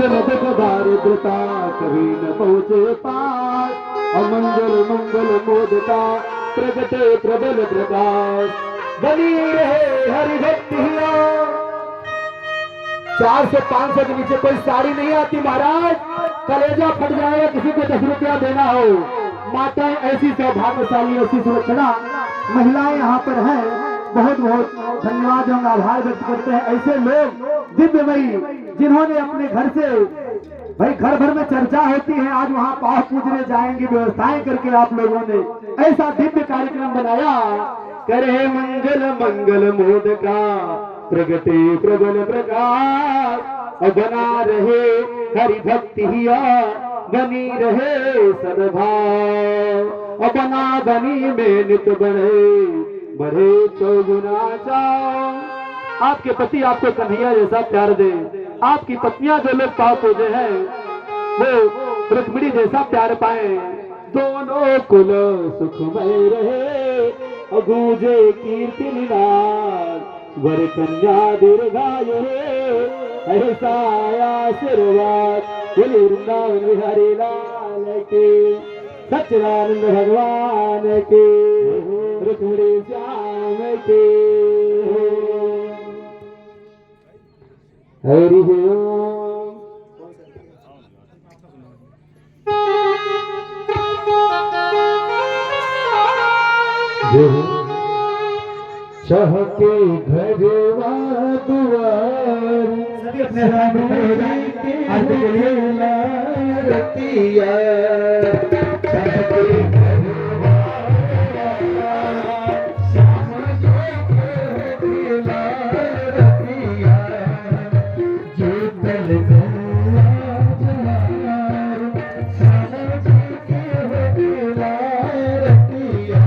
दुख दारिद्रता कभी न पहुँचे पास। अमंगल मंगल मोदता प्रगटे प्रबल प्रकाश। बनी रहे हरि भक्तिया। 400-500 के नीचे कोई साड़ी नहीं आती महाराज। कलेजा फट जाएगा किसी को 10 रुपया देना हो। माताएं ऐसी सौभाग्यशाली, ऐसी सुरक्षणा महिलाएं यहाँ पर हैं। बहुत बहुत धन्यवाद एवं आभार व्यक्त करते हैं। ऐसे लोग दिव्यमयी जिन्होंने अपने घर से, भाई घर भर में चर्चा होती है, आज वहाँ पाव पूजने जाएंगे, व्यवस्थाएं करके आप लोगों ने ऐसा दिव्य कार्यक्रम बनाया। करे मंगल मंगल मोदका प्रगटे प्रबल प्रकाश। और बना रहे हरि भक्ति हिया, बनी रहे सद्भाव। और बना बनी में नित बढ़े, बढ़े चौगुना चाव। आपके पति आपको कन्हैया जैसा प्यार दे, आपकी पत्नियां जो लोग पाव पूजे हैं वो रुक्मिणी जैसा प्यार पाए। दोनों कुल सुखमय रहे, गूंजे कीर्ति निनाद। वर कन्या दीर्घायु ऐसा आशीर्वाद। बोले वृंदावन बिहारी लाल के, सच्चिदानंद भगवान के, रुक्मिणी श्याम के। हरि ओम। चहके घरवा दुआर, सभी अपने अर्थ के लिए रतिया। चहके घरवा श्याम जी रतिया। जीतल गंगा जवार, श्याम जी रतिया।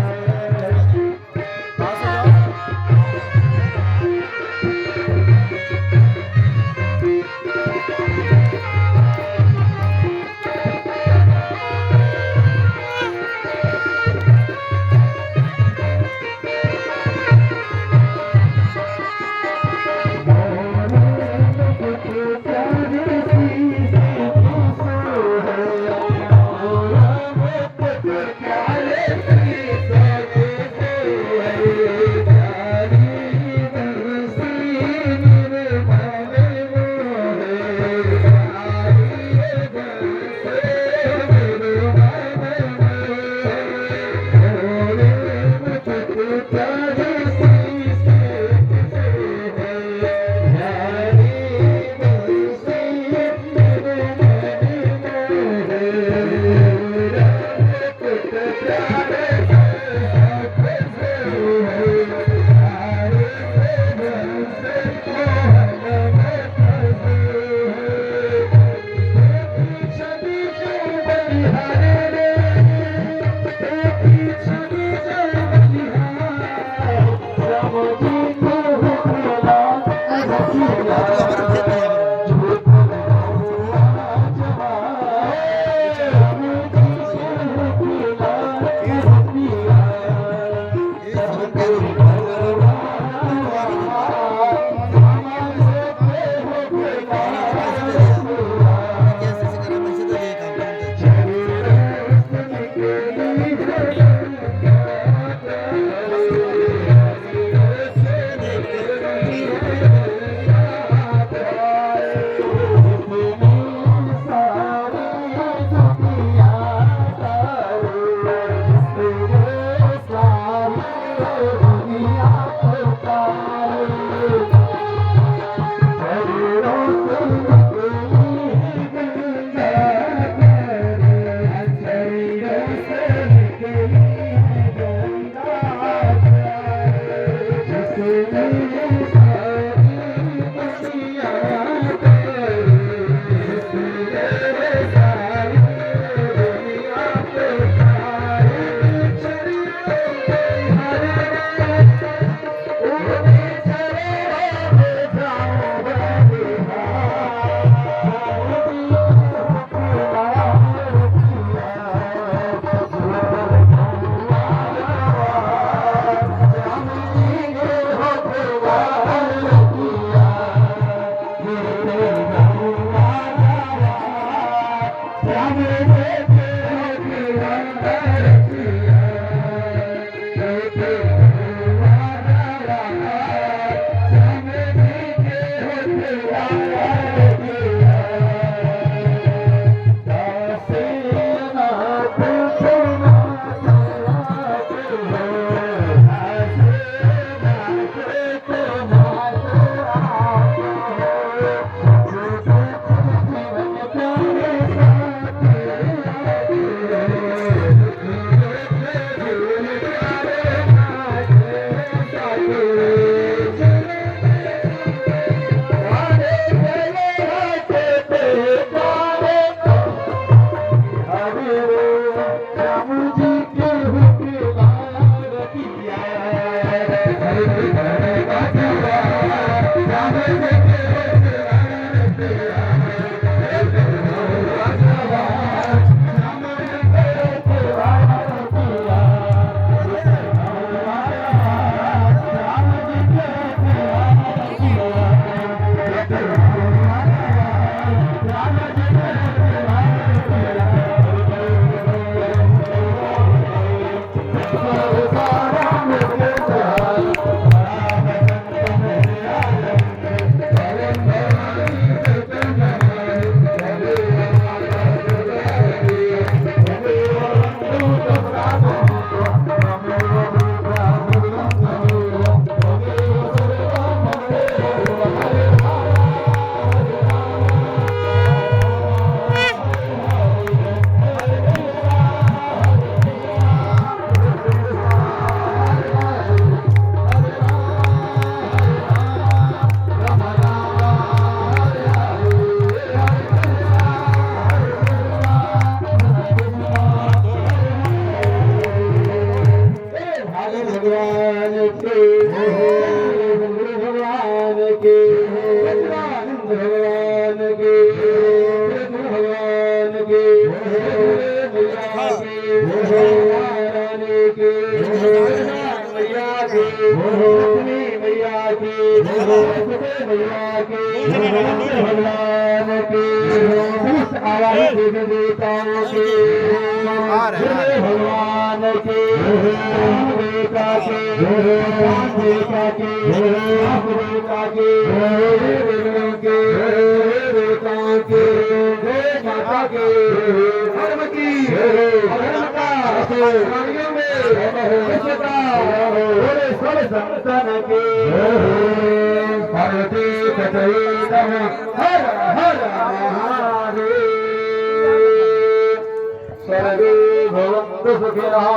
सर्वे भवन्तु सुखिनः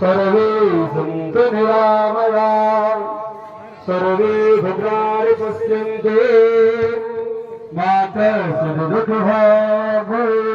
सर्वे सन्तु निरामयाः सर्वे भद्राणि पश्यन्तु माता सुखभावः